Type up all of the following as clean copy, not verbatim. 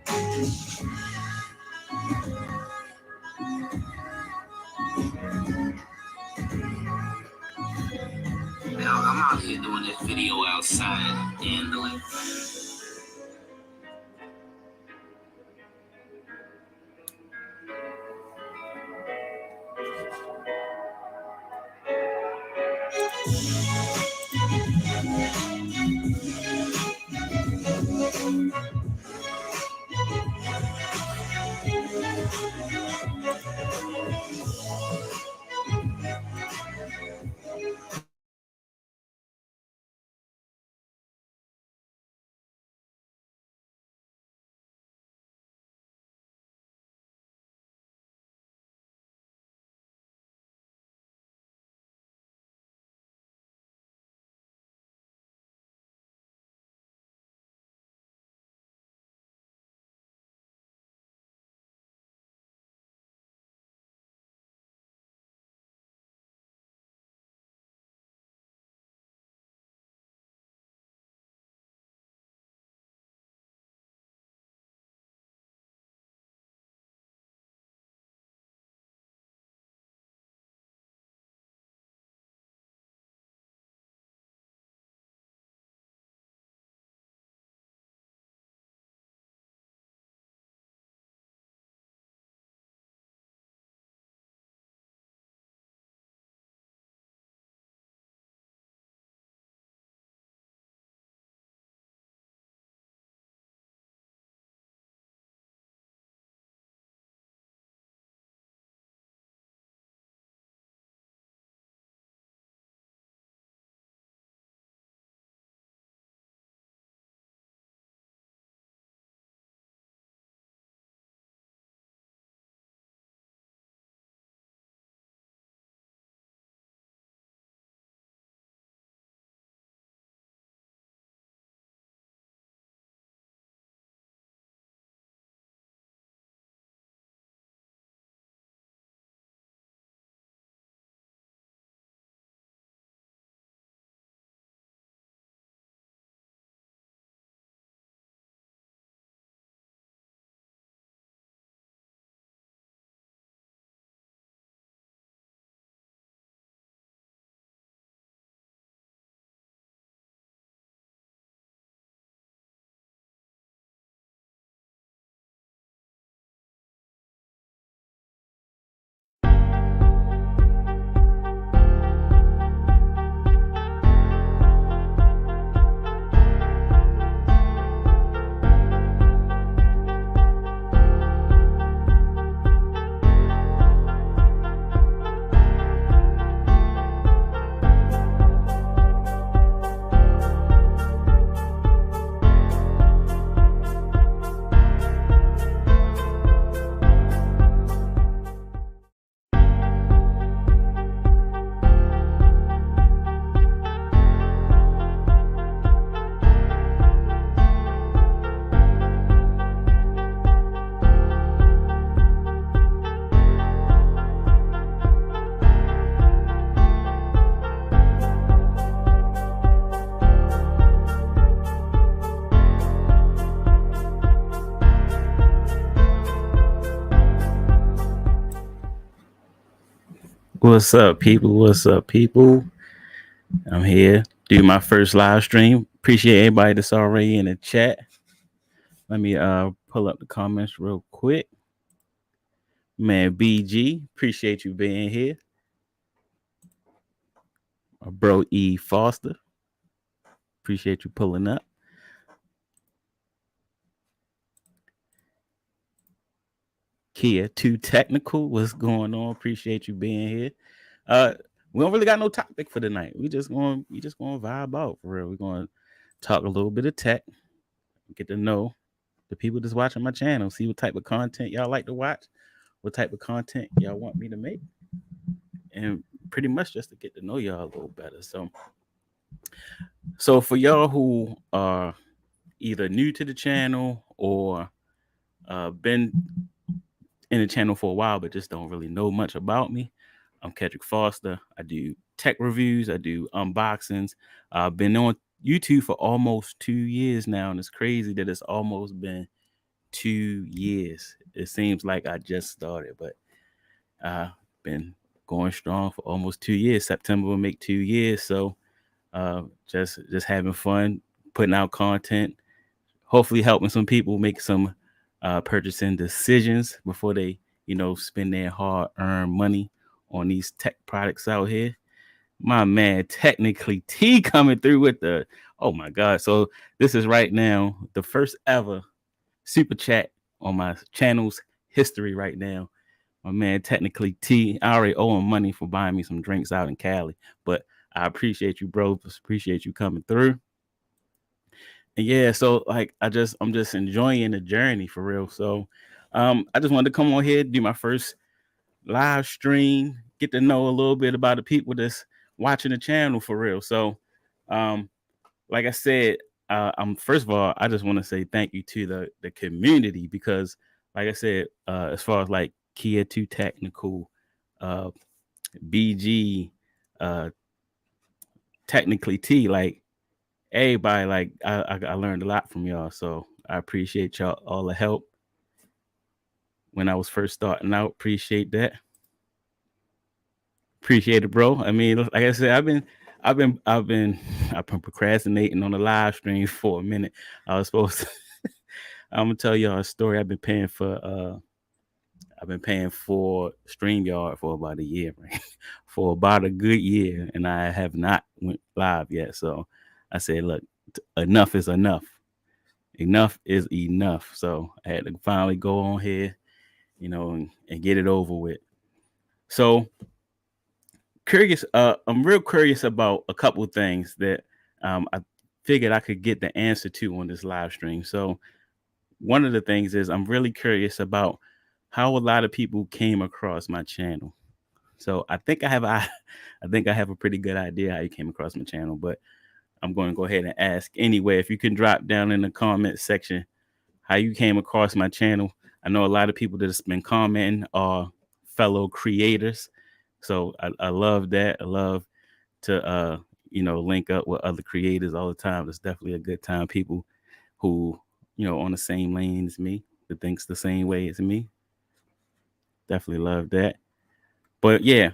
Now, I'm out here doing this video outside in the lake. What's up, people? What's up, people? I'm here. Do my first live stream. Appreciate everybody that's already in the chat. Let me pull up the comments real quick. Man, BG, appreciate you being here. Bro E Foster, appreciate you pulling up. Kia, too technical. What's going on? Appreciate you being here. We don't really got no topic for tonight. We just gonna vibe out for real. We're gonna talk a little bit of tech, get to know the people that's watching my channel, see what type of content y'all like to watch, what type of content y'all want me to make, and pretty much just to get to know y'all a little better. So for y'all who are either new to the channel or been in the channel for a while but just don't really know much about me, I'm Kedrick Foster. I do tech reviews, I do unboxings. I've been on YouTube for almost 2 years now, and it's crazy that it's almost been 2 years. It seems like I just started, but I've been going strong for almost 2 years. September will make 2 years. So just having fun, putting out content, hopefully helping some people make some purchasing decisions before they, spend their hard-earned money on these tech products out here. My man, technically T coming through with the, oh my God. So this is right now the first ever super chat on my channel's history right now. My man, technically T, I already owe him money for buying me some drinks out in Cali, but I appreciate you, bro. Appreciate you coming through. And yeah, so like I'm just enjoying the journey for real. So I just wanted to come on here, do my first live stream, get to know a little bit about the people that's watching the channel for real. So like I said, first of all, I just want to say thank you to the community, because like I said, as far as like Kia 2 Technical, BG, technically T, like everybody, like I learned a lot from y'all. So I appreciate y'all, all the help when I was first starting out. Appreciate that. Appreciate it, bro. I mean, like I said, I've been procrastinating on the live stream for a minute. I was supposed to I'm gonna tell y'all a story. I've been paying for StreamYard for about a year, right? For about a good year, and I have not went live yet. So I said, look, enough is enough. Enough is enough. So I had to finally go on here, and get it over with. So curious, I'm real curious about a couple of things that I figured I could get the answer to on this live stream. So one of the things is I'm really curious about how a lot of people came across my channel. So I think I have a pretty good idea how you came across my channel, but I'm going to go ahead and ask anyway. If you can drop down in the comment section how you came across my channel. I know a lot of people that's been commenting are fellow creators. So I love that. I love to link up with other creators all the time. It's definitely a good time. People who, on the same lane as me, that thinks the same way as me. Definitely love that. But yeah,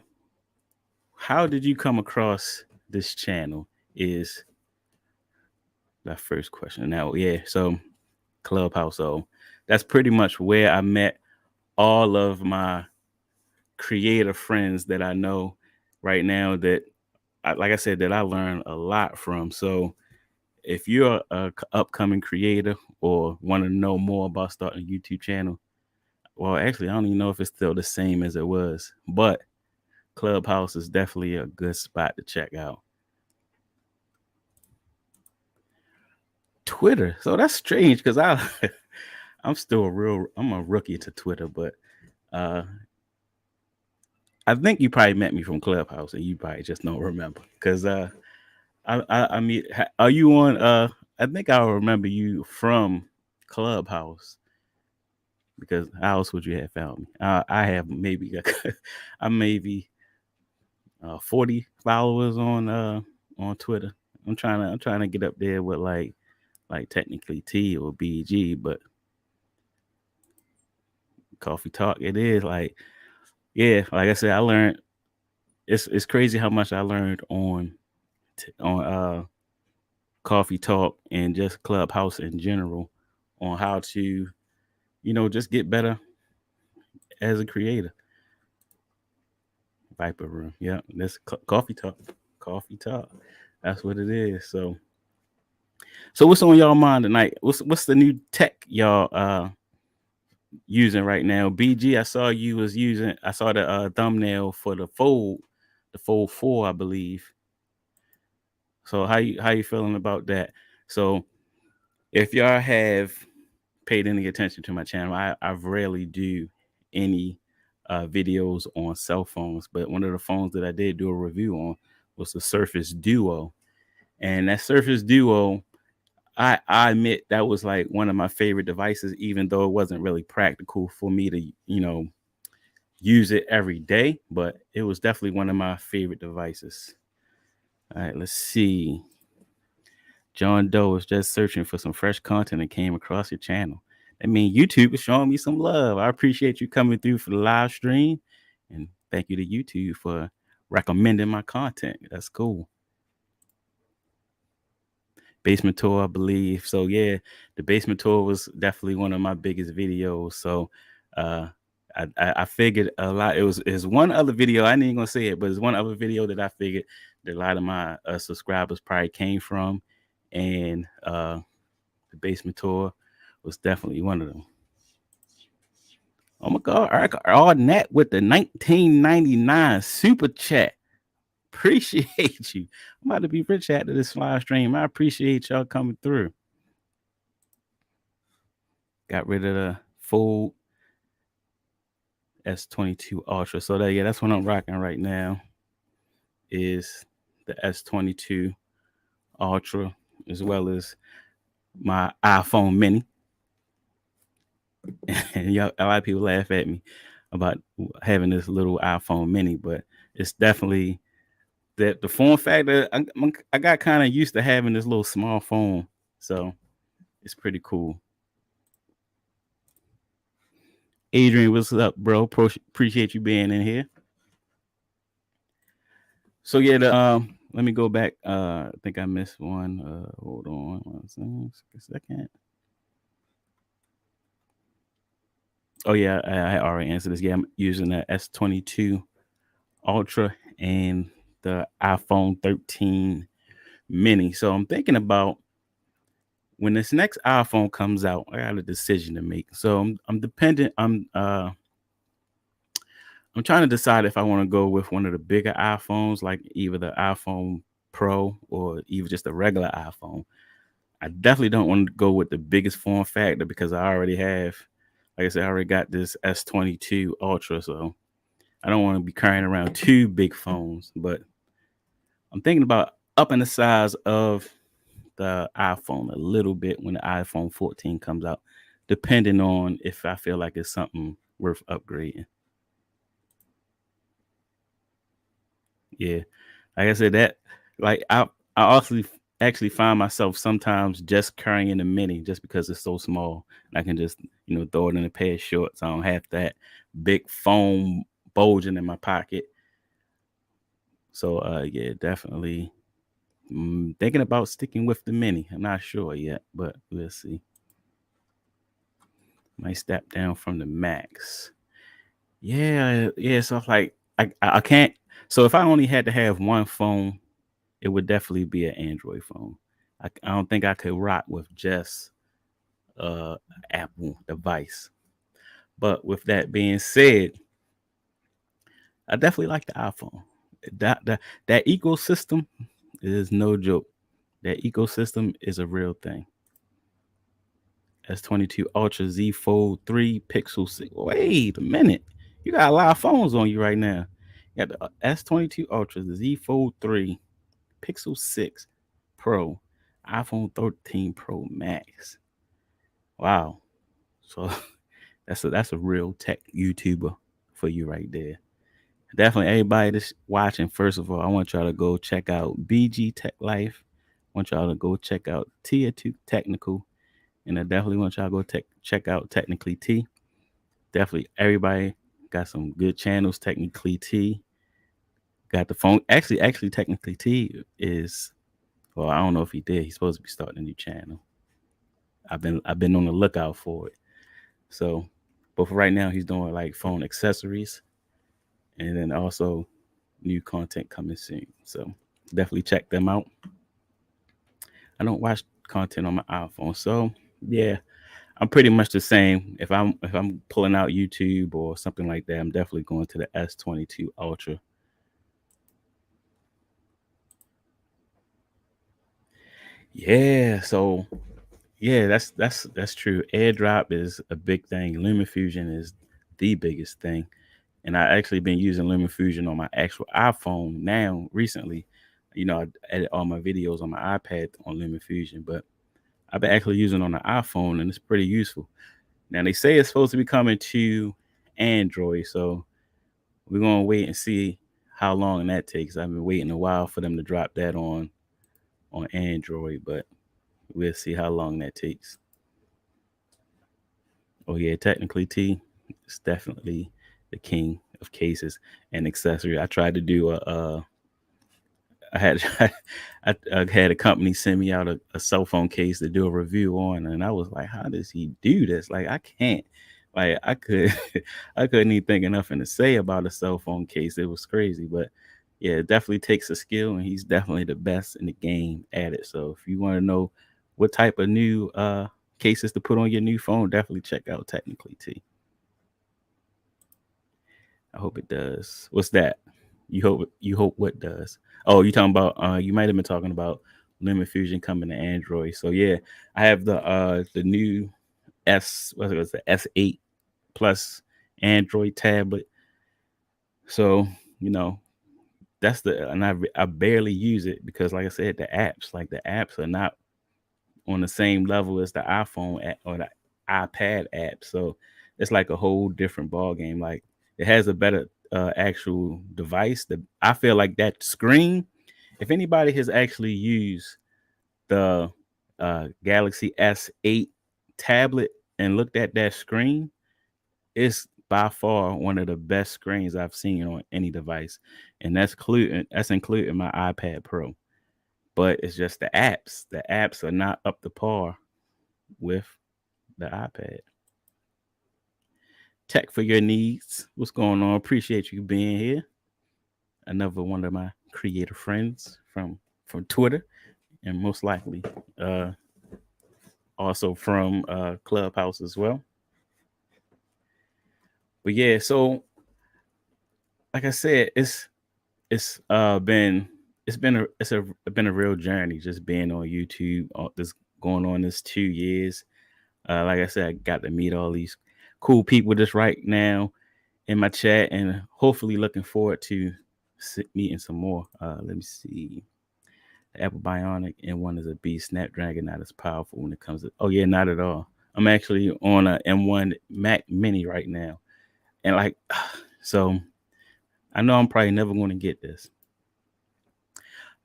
how did you come across this channel is that first question. Now, yeah, so Clubhouse. So that's pretty much where I met all of my creative friends that I know right now that, like I said, that I learned a lot from. So if you're a upcoming creator or want to know more about starting a YouTube channel, well, actually, I don't even know if it's still the same as it was, but Clubhouse is definitely a good spot to check out. Twitter. So that's strange because I'm a rookie to Twitter, but I think you probably met me from Clubhouse and you probably just don't remember. Because I mean, are you on I think I'll remember you from Clubhouse, because how else would you have found me? I have maybe I'm maybe 40 followers on Twitter. I'm trying to get up there with like technically T or BG, but Coffee Talk, it is like, yeah, like I said, I learned, it's crazy how much I learned on Coffee Talk and just Clubhouse in general on how to, just get better as a creator. Viper Room. Yeah, that's Coffee Talk. Coffee Talk. That's what it is. So what's on y'all mind tonight? What's the new tech y'all using right now? BG, I saw the thumbnail for the Fold 4, I believe. So how you feeling about that? So if y'all have paid any attention to my channel, I rarely do any videos on cell phones, but one of the phones that I did do a review on was the Surface Duo. And that Surface Duo, I admit that was like one of my favorite devices, even though it wasn't really practical for me to, use it every day, but it was definitely one of my favorite devices. All right, let's see. John Doe was just searching for some fresh content and came across your channel. I mean, YouTube is showing me some love. I appreciate you coming through for the live stream, and thank you to YouTube for recommending my content. That's cool. Basement tour, I believe. So yeah, the basement tour was definitely one of my biggest videos. So I figured a lot. It was one other video. I ain't even gonna say it, but it's one other video that I figured that a lot of my subscribers probably came from, and the basement tour was definitely one of them. Oh my God, Annette with the 1999 super chat. Appreciate you. I'm about to be rich after this live stream. I appreciate y'all coming through. Got rid of the full S22 Ultra. So that's what I'm rocking right now. Is the S22 Ultra, as well as my iPhone Mini. And a lot of people laugh at me about having this little iPhone Mini, but it's definitely the form factor. I got kind of used to having this little small phone, so it's pretty cool. Adrian, what's up, bro? Appreciate you being in here. So yeah, let me go back. I think I missed one. Hold on one second. Oh yeah, I already answered this. Yeah, I'm using the S22 Ultra and the iPhone 13 Mini. So I'm thinking about when this next iPhone comes out, I got a decision to make. So I'm trying to decide if I want to go with one of the bigger iPhones, like either the iPhone Pro or even just a regular iPhone. I definitely don't want to go with the biggest form factor because I already have, like I said, I already got this S22 Ultra, so I don't want to be carrying around two big phones. But I'm thinking about upping the size of the iPhone a little bit when the iPhone 14 comes out, depending on if I feel like it's something worth upgrading. Yeah, like I said, that like I also actually find myself sometimes just carrying the Mini just because it's so small. I can just throw it in a pair of shorts. I don't have that big phone bulging in my pocket. So yeah, definitely thinking about sticking with the Mini. I'm not sure yet, but we'll see. Might step down from the Max. Yeah. So like I can't. So if I only had to have one phone, it would definitely be an Android phone. I don't think I could rock with just Apple device. But with that being said, I definitely like the iPhone. That ecosystem is no joke. That ecosystem is a real thing. S22 Ultra Z Fold 3 Pixel 6. Wait a minute. You got a lot of phones on you right now. You got the S22 Ultra, the Z Fold 3, Pixel 6 Pro, iPhone 13 Pro Max. Wow. So that's a real tech YouTuber for you right there. Definitely everybody that's watching, first of all, I want y'all to go check out BG Tech Life. I want y'all to go check out Tier 2 Technical. And I definitely want y'all to go check out Technically T. Definitely everybody got some good channels. Technically T got the phone. Actually, Technically T is, well, I don't know if he did. He's supposed to be starting a new channel. I've been on the lookout for it. So, but for right now, he's doing like phone accessories, and then also new content coming soon. So definitely check them out. I don't watch content on my iPhone, so yeah, I'm pretty much the same. If I'm pulling out YouTube or something like that, I'm definitely going to the S22 Ultra. Yeah, so yeah, that's true. AirDrop is a big thing. LumaFusion is the biggest thing. And I actually been using LumaFusion on my actual iPhone now recently. I edit all my videos on my iPad on LumaFusion, but I've been actually using it on the iPhone and it's pretty useful. Now they say it's supposed to be coming to Android, so we're gonna wait and see how long that takes. I've been waiting a while for them to drop that on Android, but we'll see how long that takes. Oh yeah, technically T is definitely the king of cases and accessory. I tried to do I had I had a company send me out a cell phone case to do a review on, and I was like, how does he do this? Like I can't. Like I could I couldn't even think of nothing to say about a cell phone case. It was crazy. But yeah, it definitely takes a skill, and he's definitely the best in the game at it. So if you want to know what type of new cases to put on your new phone, definitely check out Technically T. I hope it does. What's that? You hope what does? Oh, you talking about you might have been talking about lumafusion coming to Android. So yeah, I have the new what was the S8 plus Android tablet. So, you know, that's and I barely use it because like I said, the apps are not on the same level as the iPhone app or the iPad app. So it's like a whole different ball game. Like it has a better actual device. I feel like that screen. If anybody has actually used the Galaxy S8 tablet and looked at that screen, it's by far one of the best screens I've seen on any device, and that's including my iPad Pro. But it's just the apps. The apps are not up to par with the iPad. Tech for your needs. What's going on? Appreciate you being here. Another one of my creator friends from Twitter, and most likely uh, also from Clubhouse as well. But yeah, so like I said, it's been a real journey just being on YouTube. This going on this 2 years. Like I said, I got to meet all these cool people just right now in my chat, and hopefully looking forward to meeting some more. Let me see. The Apple Bionic M1 is a beast. Snapdragon not as powerful when it comes to. Oh yeah, not at all. I'm actually on a M1 Mac Mini right now, and like, so I know I'm probably never going to get this,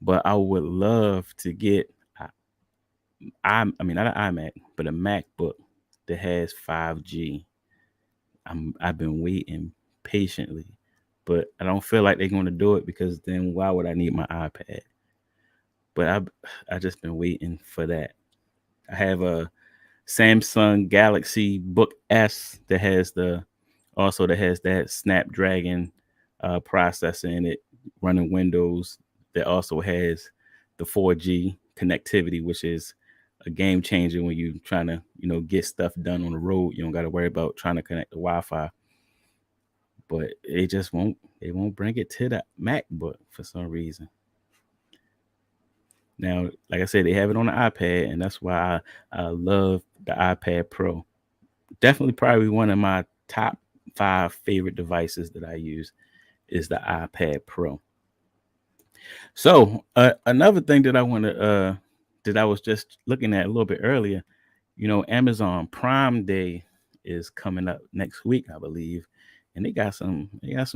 but I would love to get. I mean not an iMac, but a MacBook that has 5G. I've been waiting patiently, but I don't feel like they're going to do it because then why would I need my iPad? But I just been waiting for that. I have a Samsung Galaxy Book S that has that Snapdragon processor in it, running Windows. That also has the 4G connectivity, which is a game changer when you're trying to get stuff done on the road. You don't got to worry about trying to connect the Wi-Fi. But it just won't. They won't bring it to the MacBook for some reason. Now, like I said, they have it on the iPad, and that's why I love the iPad Pro. Definitely, probably one of my top 5 favorite devices that I use is the iPad Pro. So another thing that that I was just looking at a little bit earlier, Amazon Prime Day is coming up next week, I believe, and they got some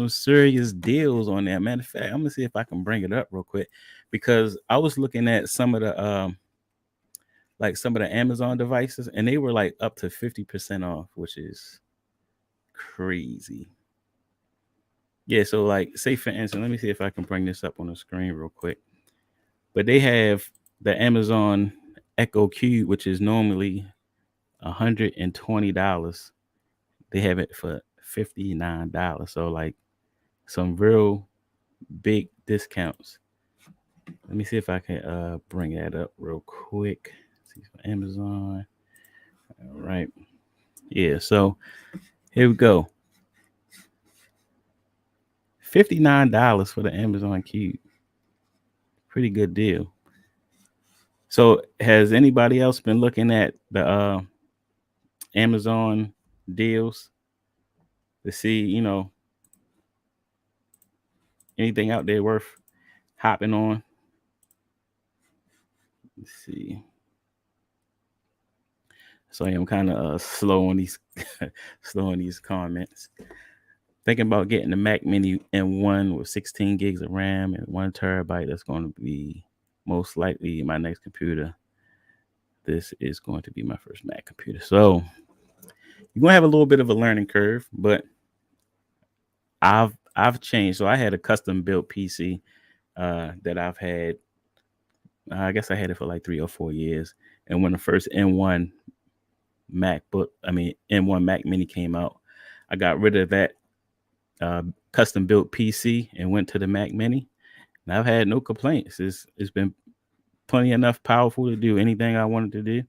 serious deals on there. Matter of fact, I'm gonna see if I can bring it up real quick because I was looking at some of the Amazon devices, and they were like up to 50% off, which is crazy. Yeah, so like say for instance, let me see if I can bring this up on the screen real quick. But they have the Amazon Echo Cube, which is normally $120. They have it for $59. So like some real big discounts. Let me see if I can bring that up real quick. Let's see for Amazon. All right. Yeah, so here we go. $59 for the Amazon Cube. Pretty good deal. So has anybody else been looking at the Amazon deals to see, anything out there worth hopping on? Let's see. So I'm kind of slow on these comments. Thinking about getting the Mac Mini M1 with 16 gigs of RAM and 1 terabyte. That's going to be most likely my next computer. This is going to be my first Mac computer. So you're gonna have a little bit of a learning curve, but I've changed. So I had a custom built PC that I've had. I guess I had it for like 3 or 4 years. And when the first M1 M1 Mac Mini came out, I got rid of that custom built PC and went to the Mac Mini. And I've had no complaints. It's been plenty enough powerful to do anything I wanted to do.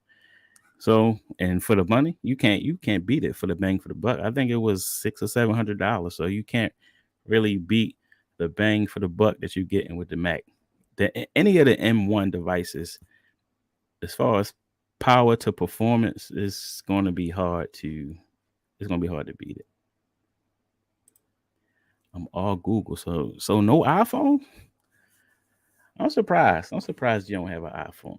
So, and for the money, you can't beat it for the bang for the buck. I think it was $600 or $700. So you can't really beat the bang for the buck that you're getting with the Mac. Any of the M1 devices, as far as power to performance, it's going to be hard to beat it. I'm all Google, so no iPhone. I'm surprised you don't have an iPhone.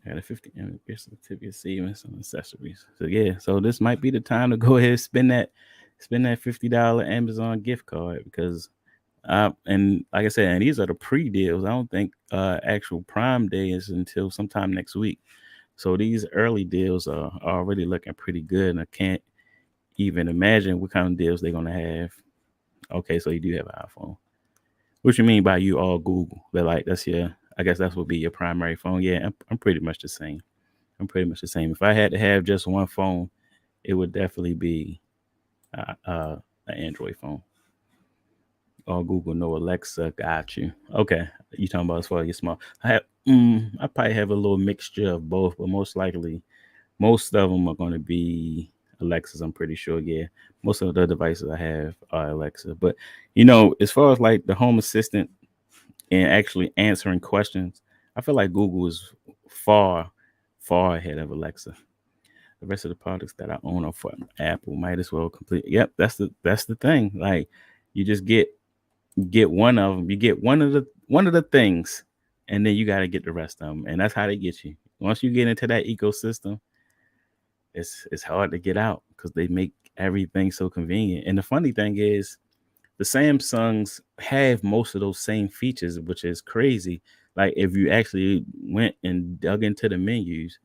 I got a 50 certificate savings on accessories. So yeah, so this might be the time to go ahead and spend that $50 Amazon gift card, because and like I said, and these are the pre-deals. I don't think actual Prime Day is until sometime next week. So these early deals are already looking pretty good, and I can't even imagine what kind of deals they're gonna have. Okay, so you do have an iPhone. What you mean by you all Google? But like that's your, I guess that would be your primary phone. Yeah, I'm pretty much the same. If I had to have just one phone, it would definitely be an Android phone. All Google, no Alexa, got you. Okay, you talking about as far as your smart? I probably have a little mixture of both, but most likely, most of them are going to be Alexas. I'm pretty sure. Yeah, most of the devices I have are Alexa. But as far as like the home assistant and actually answering questions, I feel like Google is far ahead of Alexa. The rest of the products that I own are from Apple. Might as well complete. Yep, that's the thing. Like, you just get one of them. You get one of the things, and then you got to get the rest of them. And that's how they get you. Once you get into that ecosystem, it's hard to get out, because they make everything so convenient. And the funny thing is, the Samsungs have most of those same features, which is crazy. Like, if you actually went and dug into the menus,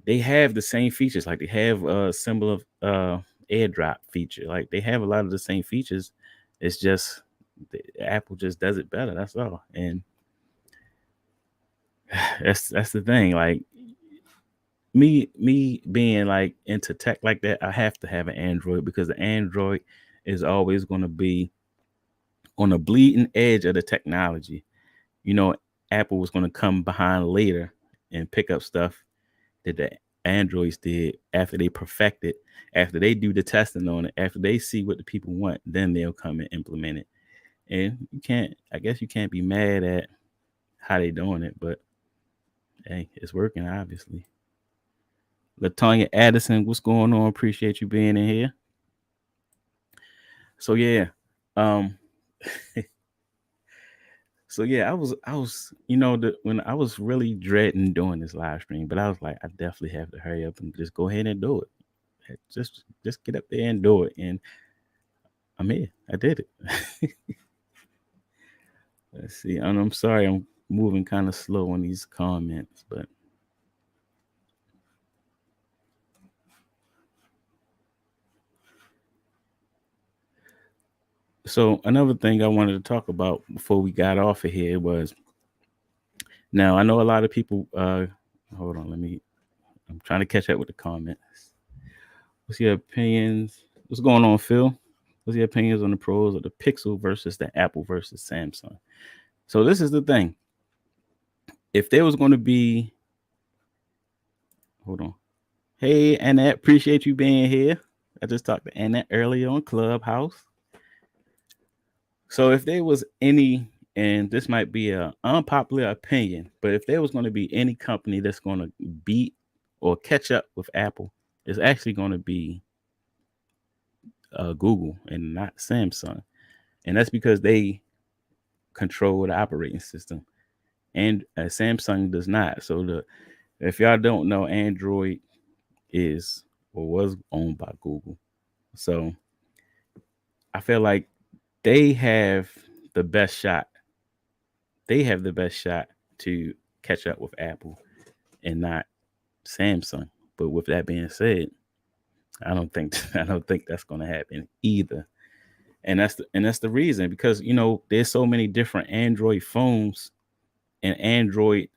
they have the same features. Like, they have a symbol of airdrop feature. Like, they have a lot of the same features. It's just Apple just does it better. That's all. And that's the thing. Like, me being like into tech like that, I have to have an Android, because the Android is always going to be on the bleeding edge of the technology. Apple was going to come behind later and pick up stuff that the Androids did after they perfect it, after they do the testing on it, after they see what the people want, then they'll come and implement it. And I guess you can't be mad at how they doing it, but hey, it's working, obviously. Latonya Addison, what's going on? Appreciate you being in here. So yeah, so yeah, I was, when I was really dreading doing this live stream, but I was like, I definitely have to hurry up and just go ahead and do it. Just get up there and do it, and I'm here. I did it. Let's see. And I'm sorry, I'm moving kind of slow on these comments, but so another thing I wanted to talk about before we got off of here was, now I know a lot of people. Hold on, I'm trying to catch up with the comments. What's your opinions? What's going on, Phil? What's your opinions on the pros of the Pixel versus the Apple versus Samsung? So this is the thing. If there was going to be, hold on. Hey, Annette, appreciate you being here. I just talked to Annette earlier on Clubhouse. So if there was any, and this might be an unpopular opinion, but if there was going to be any company that's going to beat or catch up with Apple, it's actually going to be Google and not Samsung. And that's because they control the operating system, and Samsung does not. So if y'all don't know, Android is or was owned by Google. So I feel like they have the best shot. They have the best shot to catch up with Apple and not Samsung. But with that being said, I don't think that's going to happen either. And that's the reason, because there's so many different Android phones, and Android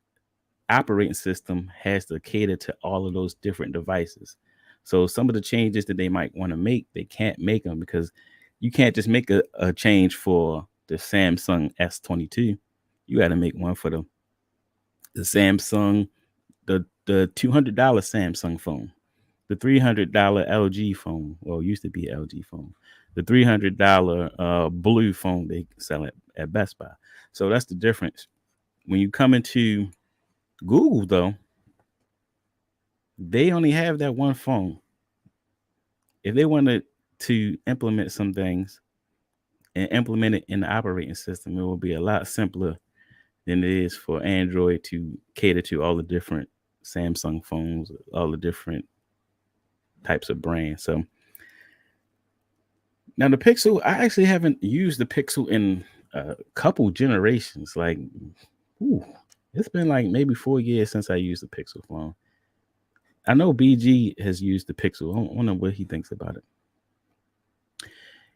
operating system has to cater to all of those different devices. So some of the changes that they might want to make, they can't make them, because you can't just make a change for the Samsung S22. You got to make one for the Samsung, the $200 Samsung phone, the $300 LG phone, well, it used to be LG phone, the $300 blue phone they sell at Best Buy. So that's the difference. When you come into Google, though, they only have that one phone. If they wanted to implement some things and implement it in the operating system, it will be a lot simpler than it is for Android to cater to all the different Samsung phones, all the different types of brands. So now the Pixel, I actually haven't used the Pixel in a couple generations. Like, it's been like maybe 4 years since I used the Pixel phone. I know BG has used the Pixel. I don't know what he thinks about it.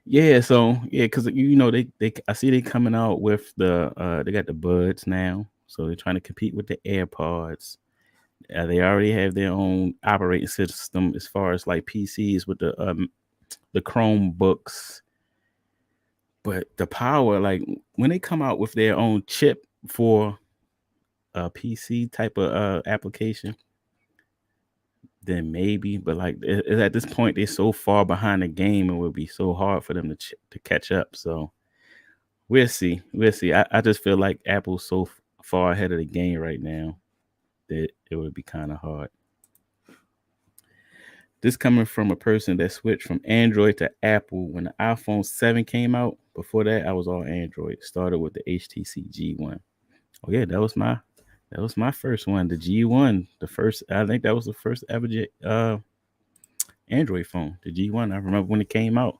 Yeah, so because they I see they coming out with they got the Buds now, so they're trying to compete with the AirPods. They already have their own operating system as far as like PCs with the Chromebooks. But the power, like when they come out with their own chip for a PC type of application, then maybe. But like at this point, they're so far behind the game, it would be so hard for them to catch up. So we'll see. I just feel like Apple's so far ahead of the game right now that it would be kind of hard. This coming from a person that switched from Android to Apple when the iPhone 7 came out. Before that, I was all Android. Started with the HTC G1. Oh yeah, that was my first one. The G1, I think that was the first ever Android phone. The G1. I remember when it came out.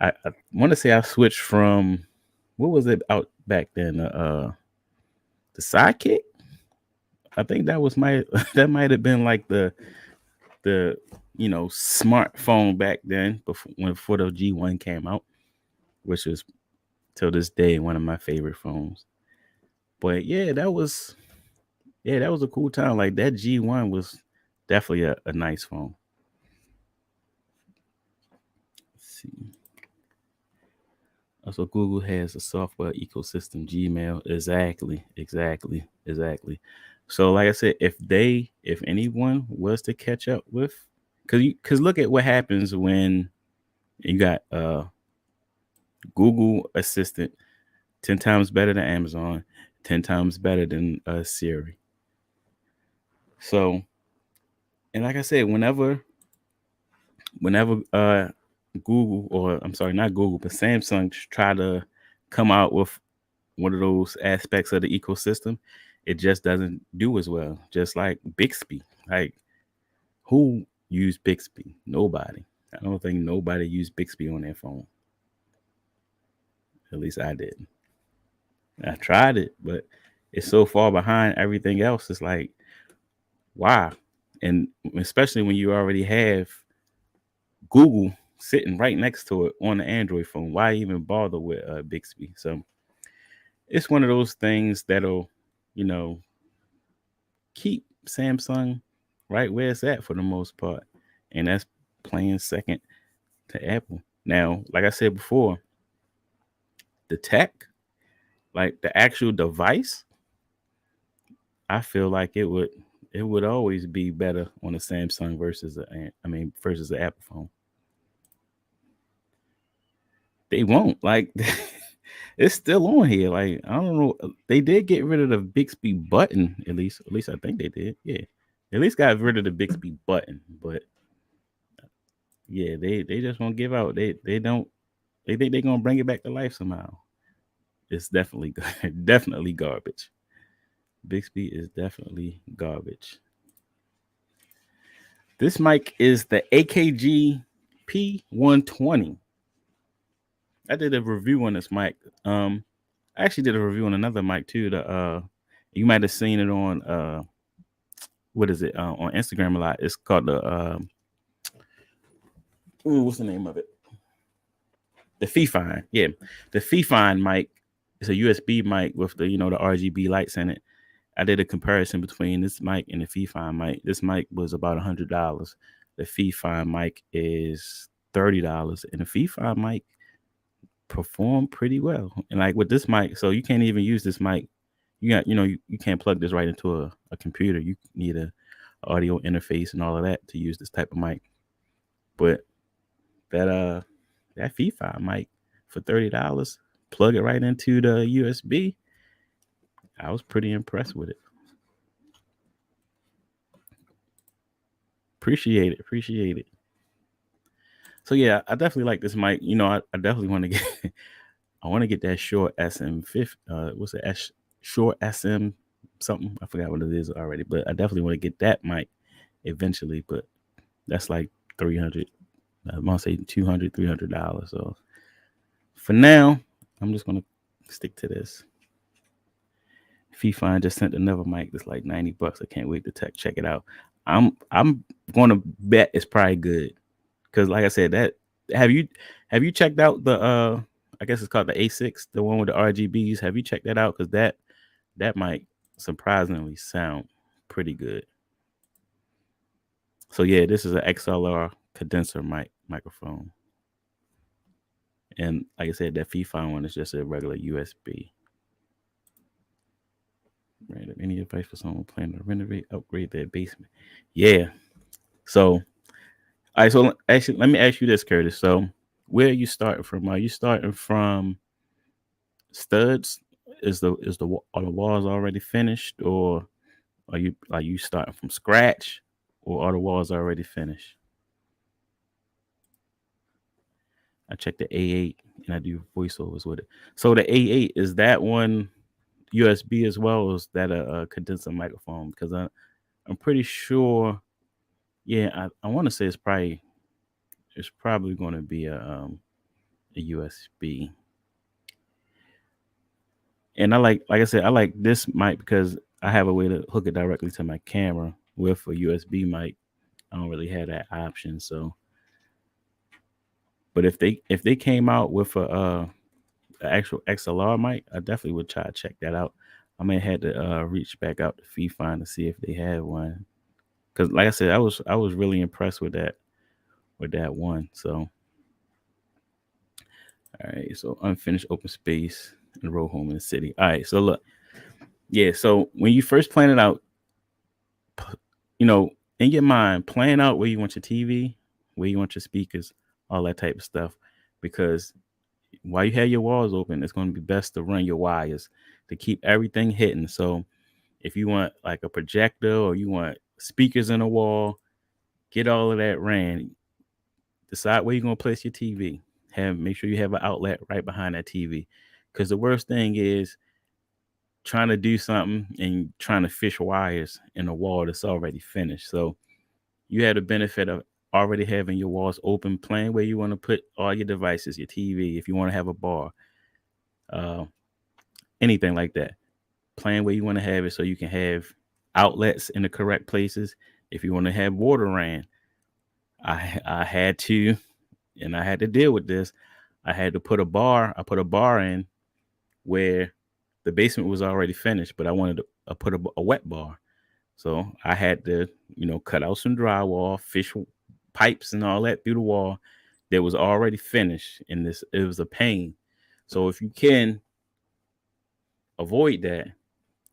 I want to say I switched from, what was it out back then? The Sidekick. I think that was that might have been like the smartphone back then before the G1 came out, which is till this day one of my favorite phones. But yeah, that was a cool time. Like that G1 was definitely a nice phone. Let's see. Also, Google has a software ecosystem, Gmail. Exactly. So like I said, if anyone was to catch up with, because look at what happens when you got Google Assistant 10 times better than Amazon, 10 times better than Siri. So, and like I said, whenever Google, or I'm sorry, not Google, but Samsung try to come out with one of those aspects of the ecosystem, it just doesn't do as well. Just like Bixby. Like, who used Bixby? Nobody. I don't think nobody used Bixby on their phone. At least I didn't. I tried it, but it's so far behind everything else. It's like, why? And especially when you already have Google sitting right next to it on the Android phone, why even bother with Bixby? So it's one of those things that'll, keep Samsung right where it's at for the most part. And that's playing second to Apple. Now, like I said before, the tech, like the actual device, I feel like it would always be better on a Samsung versus the Apple phone. They won't. Like it's still on here. Like, I don't know. They did get rid of the Bixby button, at least I think they did. Yeah. At least got rid of the Bixby button. But yeah, they just won't give out. They think they're gonna bring it back to life somehow. It's definitely definitely garbage. Bixby is definitely garbage. This mic is the AKG P120. I did a review on this mic. I actually did a review on another mic too. You might have seen it on what is it on Instagram a lot. It's called the what's the name of it? The Fifine. Yeah, the Fifine mic. It's a USB mic with the the RGB lights in it. I did a comparison between this mic and the Fifine mic. This mic was about $100. The Fifine mic is $30, and the Fifine mic performed pretty well. And like with this mic, so you can't even use this mic. You got you can't plug this right into a computer. You need a audio interface and all of that to use this type of mic. But that Fifine mic for $30, plug it right into the USB. I was pretty impressed with it. Appreciate it. So yeah, I definitely like this mic. I definitely want to get I want to get that Shure SM50. What's it? Shure SM something. I forgot what it is already, but I definitely want to get that mic eventually. But that's like $300. I want to say $200, $300. So for now, I'm just gonna stick to this. Fifine just sent another mic that's like $90. I can't wait to check it out. I'm gonna bet it's probably good. Because like I said, that have you checked out the I guess it's called the A6, the one with the RGBs? Have you checked that out? Because that might surprisingly sound pretty good. So yeah, this is an XLR condenser microphone. And like I said, that Fifine one is just a regular USB. Right. Any advice for someone planning to renovate, upgrade their basement? Yeah. So all right, so actually let me ask you this, Curtis. So where are you starting from? Are you starting from studs? Are the walls already finished, or are you starting from scratch, or are the walls already finished? I check the A8 and I do voiceovers with it. So the A8, is that one USB as well, or is that a condenser microphone? Because I'm pretty sure. Yeah, I want to say it's probably going to be a USB. And like I said, I like this mic because I have a way to hook it directly to my camera. With a USB mic, I don't really have that option. So, but if they came out with a actual XLR mic, I definitely would try to check that out. I may have to reach back out to Fifine to see if they had one. Because like I said, I was really impressed with that one. So, all right. So unfinished open space and rowhome in the city. All right. So look, yeah. So when you first plan it out, in your mind, plan out where you want your TV, where you want your speakers, all that type of stuff. Because while you have your walls open, it's going to be best to run your wires to keep everything hidden. So if you want like a projector or you want speakers in the wall, get all of that ran. Decide where you're going to place your TV. Make sure you have an outlet right behind that TV. Because the worst thing is trying to do something and trying to fish wires in a wall that's already finished. So you have the benefit of already having your walls open, plan where you want to put all your devices, your TV, if you want to have a bar, anything like that. Plan where you want to have it so you can have outlets in the correct places. If you want to have water ran, I had to deal with this. I had to put a bar. I put a bar in where the basement was already finished, but I wanted to put a wet bar. So I had to, cut out some drywall, fish pipes and all that through the wall that was already finished. And it was a pain. So if you can avoid that,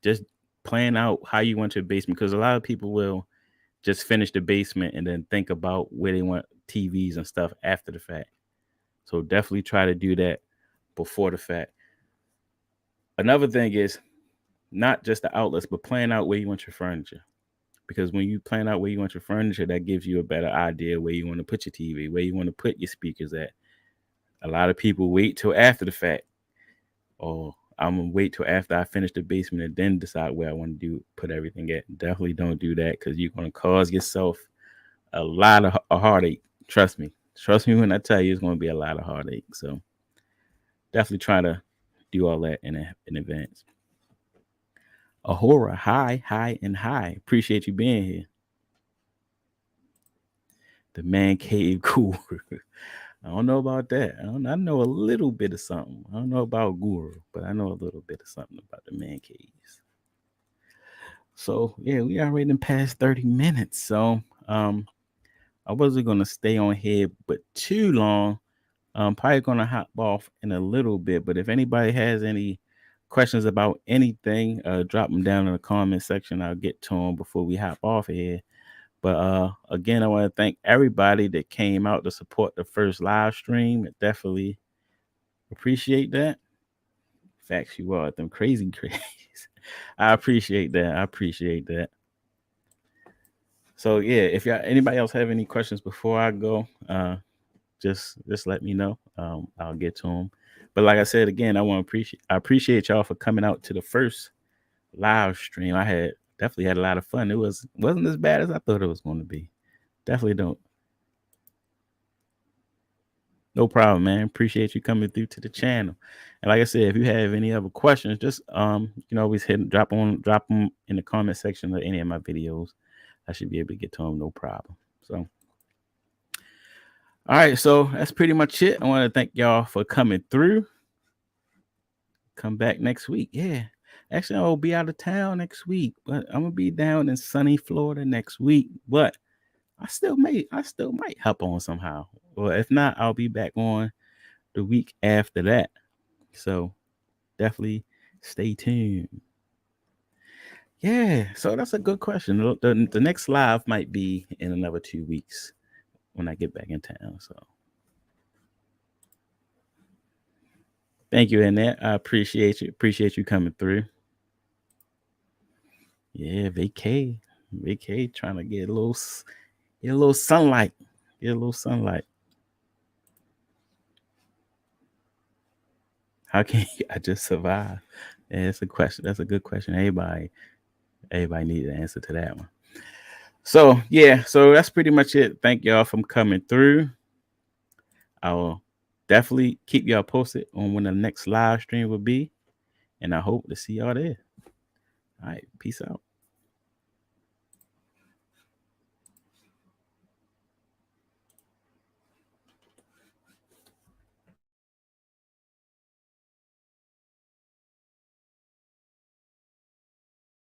just plan out how you want your basement, because a lot of people will just finish the basement and then think about where they want TVs and stuff after the fact. So definitely try to do that before the fact. Another thing is not just the outlets, but plan out where you want your furniture. Because when you plan out where you want your furniture, that gives you a better idea where you want to put your TV, where you want to put your speakers at. A lot of people wait till after the fact. Oh, I'm going to wait till after I finish the basement and then decide where I want to put everything at. Definitely don't do that, because you're going to cause yourself a lot of a heartache. Trust me when I tell you it's going to be a lot of heartache. So definitely try to do all that in advance. Ahura, hi, and hi. Appreciate you being here. The man cave guru. I don't know about that. I know a little bit of something. I don't know about guru, but I know a little bit of something about the man caves. So yeah, we already in past 30 minutes. So I wasn't gonna stay on here but too long. I'm probably gonna hop off in a little bit. But if anybody has any questions about anything, drop them down in the comment section. I'll get to them before we hop off here. But again, I want to thank everybody that came out to support the first live stream. I definitely appreciate that. Facts, you are them crazy crazy. I appreciate that. I appreciate that. So yeah, if y'all anybody else have any questions before I go, just let me know. I'll get to them. But like I said again, I appreciate y'all for coming out to the first live stream. I had definitely had a lot of fun. Wasn't as bad as I thought it was going to be. Definitely don't. No problem, man. Appreciate you coming through to the channel. And like I said, if you have any other questions, just you can always drop them in the comment section of any of my videos. I should be able to get to them, no problem. So, all right, so that's pretty much it. I want to thank y'all for coming through. Come back next week. Yeah. Actually, I'll be out of town next week, but I'm gonna be down in sunny Florida next week. But I still might hop on somehow. Or if not, I'll be back on the week after that. So definitely stay tuned. Yeah, so that's a good question. The next live might be in another 2 weeks when I get back in town. So thank you, Annette. I appreciate you. Appreciate you coming through. Yeah, vacay, trying to get a little sunlight. Get a little sunlight. How can I just survive? Yeah, it's a question. That's a good question. Everybody needs an answer to that one. So yeah, so that's pretty much it. Thank y'all for coming through. I will definitely keep y'all posted on when the next live stream will be, and I hope to see y'all there. All right, peace out.